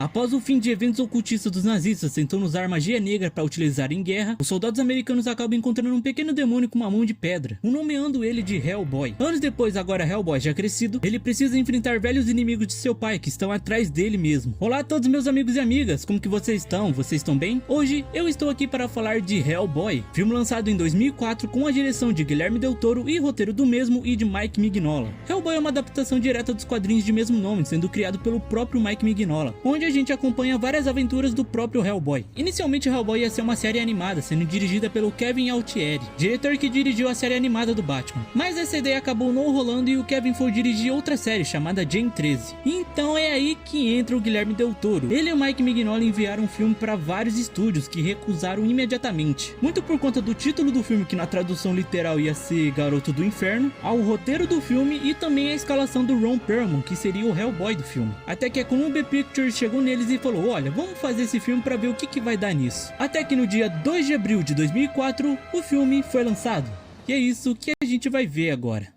Após o fim de eventos ocultistas dos nazistas tentando usar magia negra para utilizar em guerra, os soldados americanos acabam encontrando um pequeno demônio com uma mão de pedra, nomeando ele de Hellboy. Anos depois, agora Hellboy já crescido, ele precisa enfrentar velhos inimigos de seu pai que estão atrás dele mesmo. Olá a todos meus amigos e amigas, como que vocês estão? Vocês estão bem? Hoje eu estou aqui para falar de Hellboy, filme lançado em 2004 com a direção de Guilherme Del Toro e roteiro do mesmo e de Mike Mignola. Hellboy é uma adaptação direta dos quadrinhos de mesmo nome, sendo criado pelo próprio Mike Mignola, onde a gente acompanha várias aventuras do próprio Hellboy. Inicialmente Hellboy ia ser uma série animada, sendo dirigida pelo Kevin Altieri, diretor que dirigiu a série animada do Batman. Mas essa ideia acabou não rolando e o Kevin foi dirigir outra série chamada Gen 13. Então é aí que entra o Guilherme Del Toro. Ele e o Mike Mignola enviaram o filme para vários estúdios que recusaram imediatamente. Muito por conta do título do filme, que na tradução literal ia ser Garoto do Inferno, ao roteiro do filme e também a escalação do Ron Perlman, que seria o Hellboy do filme. Até que a Columbia Pictures chegou neles e falou: olha, vamos fazer esse filme pra ver o que vai dar nisso. Até que no dia 2 de abril de 2004, o filme foi lançado. E é isso que a gente vai ver agora.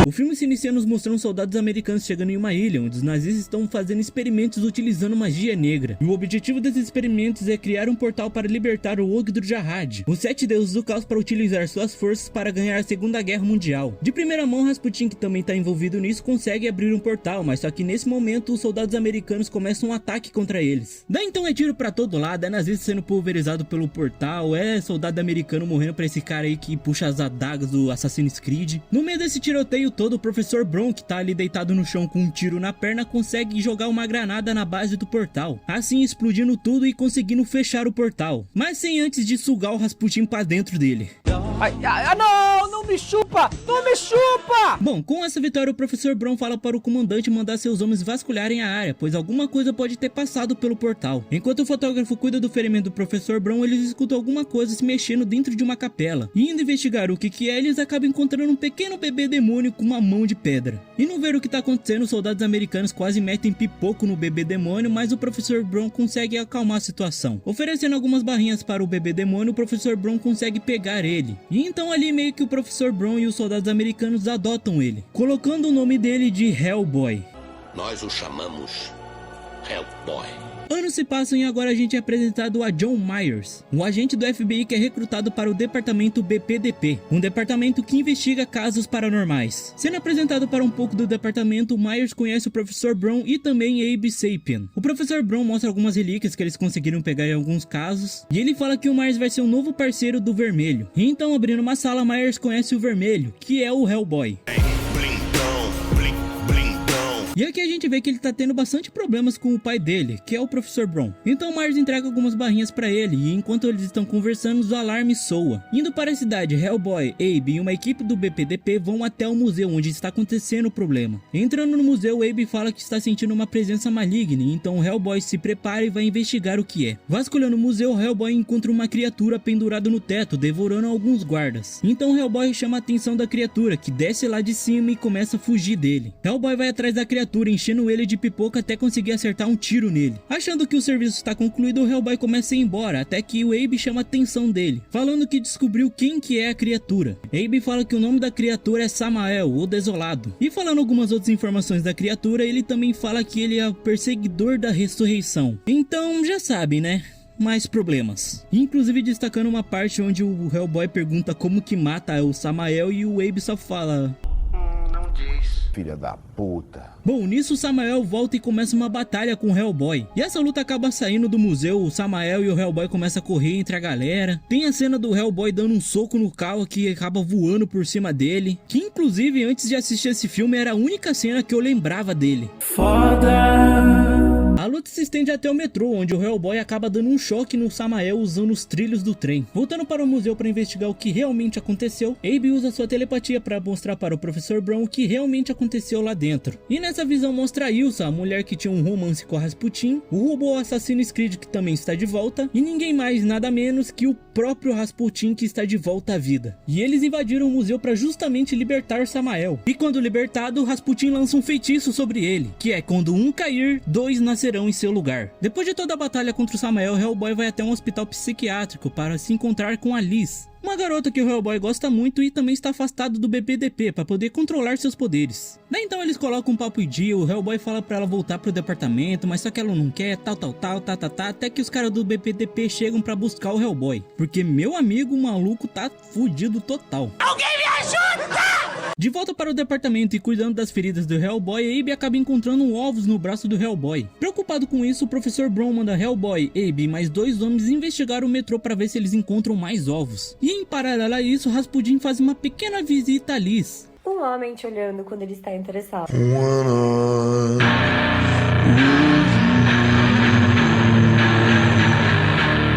O filme se inicia nos mostrando soldados americanos chegando em uma ilha, onde os nazistas estão fazendo experimentos utilizando magia negra. E o objetivo desses experimentos é criar um portal para libertar o Ogdru Jahad, os 7 deuses do caos, para utilizar suas forças para ganhar a Segunda Guerra Mundial. De primeira mão, Rasputin, que também está envolvido nisso, consegue abrir um portal, mas só que nesse momento os soldados americanos começam um ataque contra eles. Daí então é tiro pra todo lado, é nazista sendo pulverizado pelo portal, é soldado americano morrendo pra esse cara aí que puxa as adagas do Assassin's Creed. No meio desse tiroteio todo, o Professor Bron, que tá ali deitado no chão com um tiro na perna, consegue jogar uma granada na base do portal, assim explodindo tudo e conseguindo fechar o portal, mas sem antes de sugar o Rasputin pra dentro dele. Não me chupa! Não me chupa! Bom, com essa vitória o Professor Bron fala para o comandante mandar seus homens vasculharem a área, pois alguma coisa pode ter passado pelo portal. Enquanto o fotógrafo cuida do ferimento do Professor Bron, eles escutam alguma coisa se mexendo dentro de uma capela. E indo investigar o que é, eles acabam encontrando um pequeno bebê demônio com uma mão de pedra. E não ver o que tá acontecendo, os soldados americanos quase metem pipoco no bebê demônio, mas o Professor Bron consegue acalmar a situação. Oferecendo algumas barrinhas para o bebê demônio, o Professor Bron consegue pegar ele. E então ali meio que o Professor Bron e os soldados americanos adotam ele, colocando o nome dele de Hellboy. Nós o chamamos Hellboy. Anos se passam e agora a gente é apresentado a John Myers, um agente do FBI que é recrutado para o departamento BPDP, um departamento que investiga casos paranormais. Sendo apresentado para um pouco do departamento, Myers conhece o Professor Bron e também Abe Sapien. O Professor Bron mostra algumas relíquias que eles conseguiram pegar em alguns casos, e ele fala que o Myers vai ser um novo parceiro do Vermelho. E então, abrindo uma sala, Myers conhece o Vermelho, que é o Hellboy. E aqui a gente vê que ele tá tendo bastante problemas com o pai dele, que é o Professor Bron. Então Myers entrega algumas barrinhas pra ele, e enquanto eles estão conversando, o alarme soa. Indo para a cidade, Hellboy, Abe e uma equipe do BPDP vão até o museu onde está acontecendo o problema. Entrando no museu, Abe fala que está sentindo uma presença maligna, então Hellboy se prepara e vai investigar o que é. Vasculhando o museu, Hellboy encontra uma criatura pendurada no teto, devorando alguns guardas. Então Hellboy chama a atenção da criatura, que desce lá de cima e começa a fugir dele. Hellboy vai atrás da criatura, enchendo ele de pipoca até conseguir acertar um tiro nele. Achando que o serviço está concluído, o Hellboy começa a ir embora, até que o Abe chama a atenção dele, falando que descobriu quem que é a criatura. Abe fala que o nome da criatura é Samael, o Desolado. E falando algumas outras informações da criatura, ele também fala que ele é o perseguidor da ressurreição. Então já sabem, né? Mais problemas. Inclusive destacando uma parte onde o Hellboy pergunta como que mata o Samael e o Abe só fala: não diz. Filha da puta. Bom, nisso o Samael volta e começa uma batalha com o Hellboy. E essa luta acaba saindo do museu, o Samael e o Hellboy começam a correr entre a galera. Tem a cena do Hellboy dando um soco no carro que acaba voando por cima dele, que inclusive antes de assistir esse filme era a única cena que eu lembrava dele. Foda! A luta se estende até o metrô, onde o Hellboy acaba dando um choque no Samael usando os trilhos do trem. Voltando para o museu para investigar o que realmente aconteceu, Abe usa sua telepatia para mostrar para o Professor Bron o que realmente aconteceu lá dentro. E nessa visão mostra a Ilsa, a mulher que tinha um romance com a Rasputin, o robô Assassin's Creed que também está de volta, e ninguém mais nada menos que o próprio Rasputin que está de volta à vida. E eles invadiram o museu para justamente libertar Samael. E quando libertado, Rasputin lança um feitiço sobre ele, que é: quando um cair, 2 nascerão. viverão em seu lugar. Depois de toda a batalha contra o Samael, Hellboy vai até um hospital psiquiátrico para se encontrar com a Liz, uma garota que o Hellboy gosta muito e também está afastado do BPDP para poder controlar seus poderes. Daí então eles colocam um papo em dia, o Hellboy fala pra ela voltar pro departamento, mas só que ela não quer, até que os caras do BPDP chegam pra buscar o Hellboy. Porque meu amigo, o maluco tá fudido total. Alguém me ajuda! De volta para o departamento e cuidando das feridas do Hellboy, Abe acaba encontrando ovos no braço do Hellboy. Preocupado com isso, o Professor Brown manda Hellboy, Abe e mais 2 homens investigar o metrô para ver se eles encontram mais ovos. E em paralelo a isso, Rasputin faz uma pequena visita a Liz. Um homem te olhando quando ele está interessado.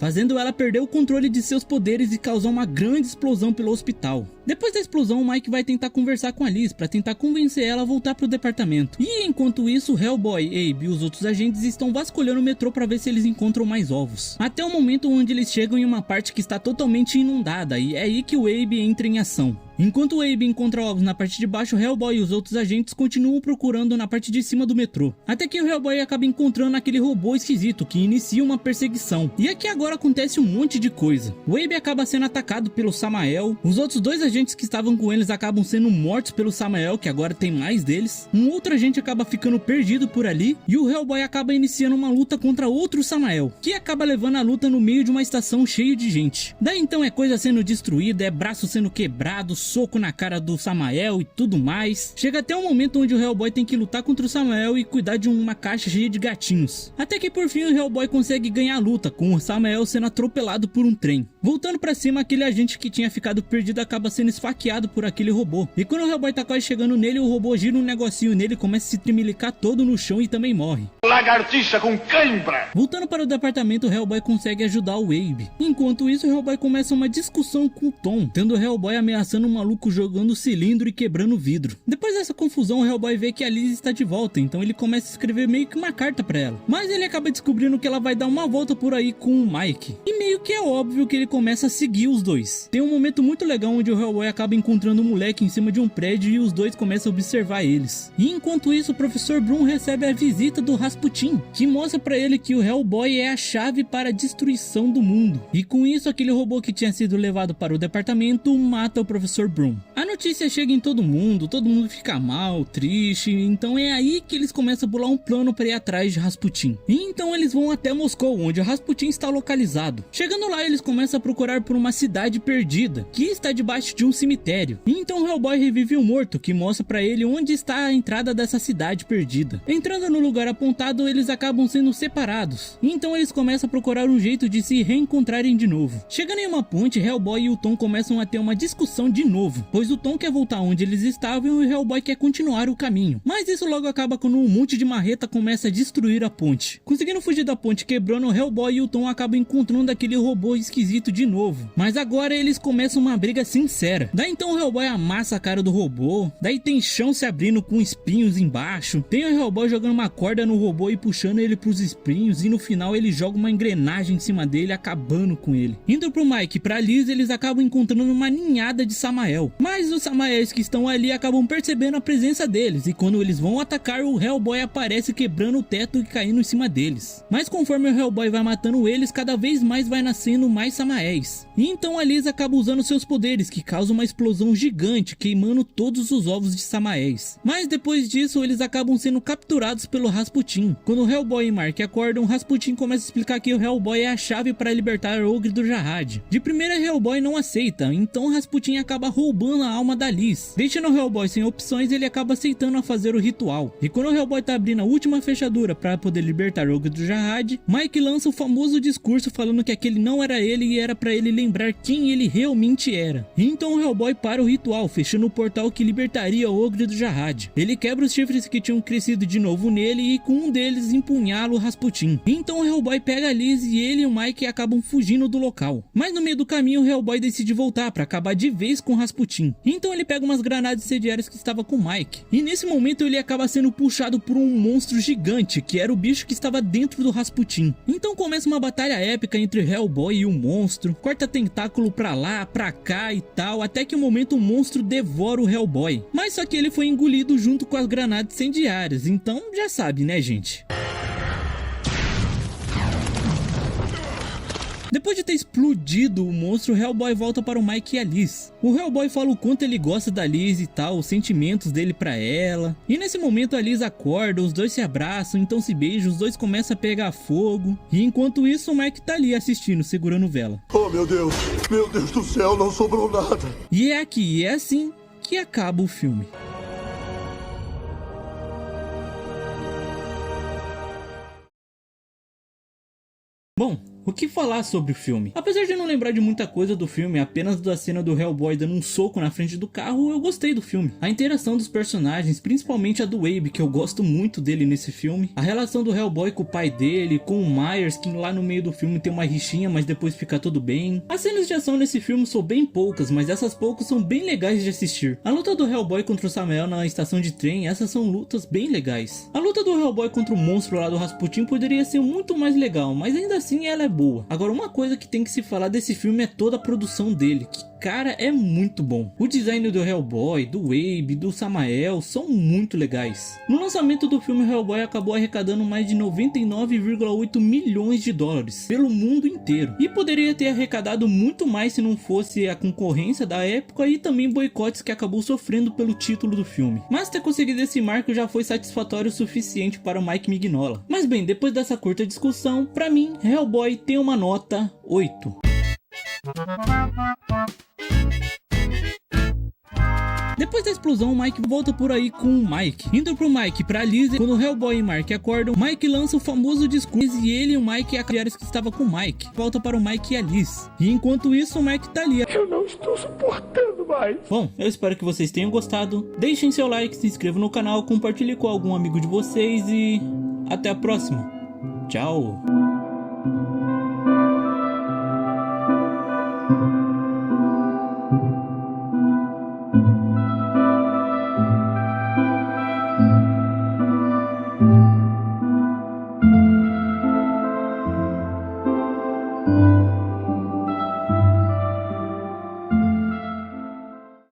Fazendo ela perder o controle de seus poderes e causar uma grande explosão pelo hospital. Depois da explosão, o Mike vai tentar conversar com a Liz para tentar convencer ela a voltar pro departamento. E enquanto isso, Hellboy, Abe e os outros agentes estão vasculhando o metrô para ver se eles encontram mais ovos. Até o momento onde eles chegam em uma parte que está totalmente inundada, e é aí que o Abe entra em ação. Enquanto o Abe encontra ovos na parte de baixo, o Hellboy e os outros agentes continuam procurando na parte de cima do metrô. Até que o Hellboy acaba encontrando aquele robô esquisito que inicia uma perseguição. E aqui agora acontece um monte de coisa. O Abe acaba sendo atacado pelo Samael, os outros 2 agentes que estavam com eles acabam sendo mortos pelo Samael, que agora tem mais deles. Um outro agente acaba ficando perdido por ali, e o Hellboy acaba iniciando uma luta contra outro Samael, que acaba levando a luta no meio de uma estação cheia de gente. Daí então é coisa sendo destruída, é braço sendo quebrado, soco na cara do Samael e tudo mais. Chega até um momento onde o Hellboy tem que lutar contra o Samael e cuidar de uma caixa cheia de gatinhos. Até que por fim o Hellboy consegue ganhar a luta, com o Samael sendo atropelado por um trem. Voltando pra cima, aquele agente que tinha ficado perdido acaba sendo esfaqueado por aquele robô. E quando o Hellboy tá quase chegando nele, o robô gira um negocinho nele, começa a se tremelicar todo no chão e também morre. Lagartixa com cãibra! Voltando para o departamento, o Hellboy consegue ajudar o Abe. Enquanto isso, o Hellboy começa uma discussão com o Tom, tendo o Hellboy ameaçando um maluco jogando cilindro e quebrando vidro. Depois dessa confusão, o Hellboy vê que a Liz está de volta, então ele começa a escrever meio que uma carta pra ela. Mas ele acaba descobrindo que ela vai dar uma volta por aí com o Mike. E meio que é óbvio que ele começa a seguir os dois. Tem um momento muito legal onde o Hellboy acaba encontrando um moleque em cima de um prédio e os dois começam a observar eles. E enquanto isso, o Professor Broom recebe a visita do Rasputin, que mostra pra ele que o Hellboy é a chave para a destruição do mundo. E com isso, aquele robô que tinha sido levado para o departamento mata o Professor Broom. A notícia chega em todo mundo fica mal, triste, então é aí que eles começam a bolar um plano para ir atrás de Rasputin. E então eles vão até Moscou, onde o Rasputin está localizado. Chegando lá, eles começam a procurar por uma cidade perdida, que está debaixo de um cemitério. E então Hellboy revive o morto, que mostra para ele onde está a entrada dessa cidade perdida. Entrando no lugar apontado, eles acabam sendo separados. E então eles começam a procurar um jeito de se reencontrarem de novo. Chegando em uma ponte, Hellboy e o Tom começam a ter uma discussão de novo, pois o Tom quer voltar onde eles estavam e o Hellboy quer continuar o caminho. Mas isso logo acaba quando um monte de marreta começa a destruir a ponte. Conseguindo fugir da ponte quebrando, o Hellboy e o Tom acabam encontrando aquele robô esquisito de novo. Mas agora eles começam uma briga sincera. Daí então o Hellboy amassa a cara do robô, daí tem chão se abrindo com espinhos embaixo. Tem o Hellboy jogando uma corda no robô e puxando ele pros espinhos, e no final ele joga uma engrenagem em cima dele, acabando com ele. Indo pro Mike e pra Liz, eles acabam encontrando uma ninhada de Samael. Mas os Samaels que estão ali acabam percebendo a presença deles, e quando eles vão atacar, o Hellboy aparece quebrando o teto e caindo em cima deles. Mas conforme o Hellboy vai matando eles, cada vez mais vai nascendo mais Samaels. E então a Liz acaba usando seus poderes, que causam uma explosão gigante, queimando todos os ovos de Samaels. Mas depois disso, eles acabam sendo capturados pelo Rasputin. Quando o Hellboy e Mark acordam, Rasputin começa a explicar que o Hellboy é a chave para libertar o Ogre do Jahad. De primeira, Hellboy não aceita, então Rasputin acaba roubando a alma da Liz. Deixando o Hellboy sem opções, ele acaba aceitando a fazer o ritual. E quando o Hellboy tá abrindo a última fechadura para poder libertar o Ogre do Jahad, Mike lança o famoso discurso falando que aquele não era ele e era para ele lembrar quem ele realmente era. E então o Hellboy para o ritual, fechando o portal que libertaria o Ogre do Jahad. Ele quebra os chifres que tinham crescido de novo nele e com um deles empunhala o Rasputin. E então o Hellboy pega a Liz e ele e o Mike acabam fugindo do local. Mas no meio do caminho o Hellboy decide voltar para acabar de vez com o Rasputin. Então ele pega umas granadas incendiárias que estava com o Mike. E nesse momento ele acaba sendo puxado por um monstro gigante, que era o bicho que estava dentro do Rasputin. Então começa uma batalha épica entre Hellboy e o monstro. Corta tentáculo pra lá, pra cá e tal, até que um momento o monstro devora o Hellboy. Mas só que ele foi engolido junto com as granadas incendiárias, então já sabe, né, gente? Depois de ter explodido o monstro, o Hellboy volta para o Mike e a Liz. O Hellboy fala o quanto ele gosta da Liz e tal, os sentimentos dele pra ela. E nesse momento a Liz acorda, os dois se abraçam, então se beijam, os dois começam a pegar fogo. E enquanto isso o Mike tá ali assistindo, segurando vela. Oh meu Deus do céu, não sobrou nada. E é aqui, é assim que acaba o filme. Bom, o que falar sobre o filme? Apesar de não lembrar de muita coisa do filme, apenas da cena do Hellboy dando um soco na frente do carro, eu gostei do filme. A interação dos personagens, principalmente a do Abe, que eu gosto muito dele nesse filme. A relação do Hellboy com o pai dele, com o Myers, que lá no meio do filme tem uma rixinha, mas depois fica tudo bem. As cenas de ação nesse filme são bem poucas, mas essas poucas são bem legais de assistir. A luta do Hellboy contra o Samael na estação de trem, essas são lutas bem legais. A luta do Hellboy contra o monstro lá do Rasputin poderia ser muito mais legal, mas ainda assim ela é boa. Agora, uma coisa que tem que se falar desse filme é toda a produção dele, que cara, é muito bom. O design do Hellboy, do Abe, do Samael são muito legais. No lançamento do filme, o Hellboy acabou arrecadando mais de 99,8 milhões de dólares pelo mundo inteiro. E poderia ter arrecadado muito mais se não fosse a concorrência da época e também boicotes que acabou sofrendo pelo título do filme. Mas ter conseguido esse marco já foi satisfatório o suficiente para o Mike Mignola. Mas bem, depois dessa curta discussão, pra mim, Hellboy tem uma nota 8. Depois da explosão, o Mike volta por aí com o Mike. Indo pro Mike, pra Liz, quando o Hellboy e Mark acordam, Mike lança o famoso discurso e ele e o Mike e a Clarice que estava com o Mike. Volta para o Mike e a Liz. E enquanto isso, o Mike tá ali. Eu não estou suportando mais. Bom, eu espero que vocês tenham gostado. Deixem seu like, se inscrevam no canal, compartilhem com algum amigo de vocês e até a próxima. Tchau.